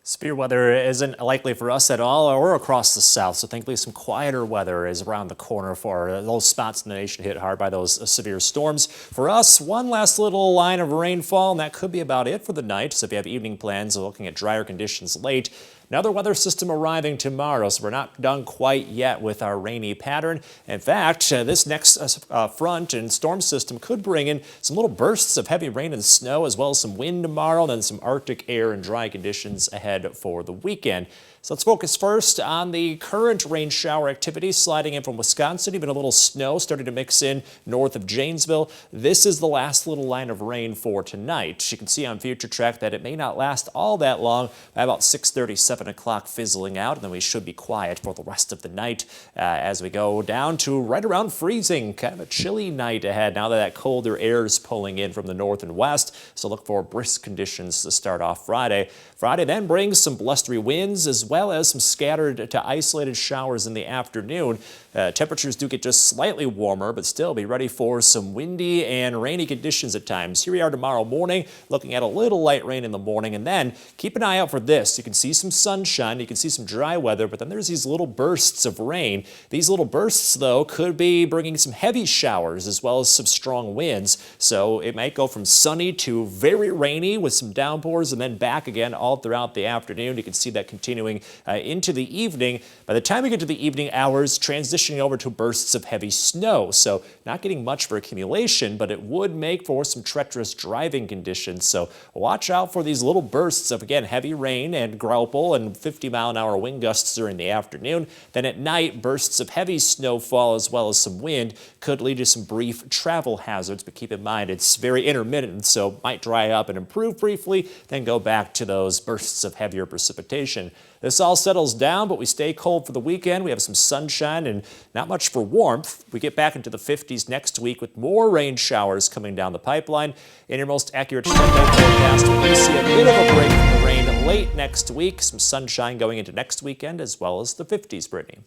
Severe weather isn't likely for us at all or across the south, so thankfully some quieter weather is around the corner for those spots in the nation hit hard by those severe storms. For us, one last little line of rainfall, and that could be about it for the night. So if you have evening plans, looking at drier conditions late. Another weather system arriving tomorrow, so we're not done quite yet with our rainy pattern. In fact, this next front and storm system could bring in some little bursts of heavy rain and snow, as well as some wind tomorrow, and then some Arctic air and dry conditions ahead for the weekend. So let's focus first on the current rain shower activity sliding in from Wisconsin. Even a little snow starting to mix in north of Janesville. This is the last little line of rain for tonight. You can see on Future Track that it may not last all that long. By about 6:30, 7 o'clock fizzling out, and then we should be quiet for the rest of the night as we go down to right around freezing. Kind of a chilly night ahead now that colder air is pulling in from the north and west. So look for brisk conditions to start off Friday. Friday then brings some blustery winds as well as some scattered to isolated showers in the afternoon. Temperatures do get just slightly warmer, but still be ready for some windy and rainy conditions at times. Here we are tomorrow morning, looking at a little light rain in the morning, and then keep an eye out for this. You can see some sunshine, you can see some dry weather, but then there's these little bursts of rain. These little bursts, though, could be bringing some heavy showers as well as some strong winds. So it might go from sunny to very rainy with some downpours and then back again all throughout the afternoon. You can see that continuing into the evening. By the time we get to the evening hours, transitioning over to bursts of heavy snow. So not getting much for accumulation, but it would make for some treacherous driving conditions. So watch out for these little bursts of, again, heavy rain and graupel and 50-mile-an-hour wind gusts during the afternoon. Then at night, bursts of heavy snowfall as well as some wind could lead to some brief travel hazards. But keep in mind, it's very intermittent, so might dry up and improve briefly, then go back to those bursts of heavier precipitation. This all settles down, but we stay cold for the weekend. We have some sunshine and not much for warmth. We get back into the 50s next week with more rain showers coming down the pipeline. In your most accurate 10-day forecast, we see a bit of a break from the rain late next week. Some sunshine going into next weekend as well as the 50s, Brittany.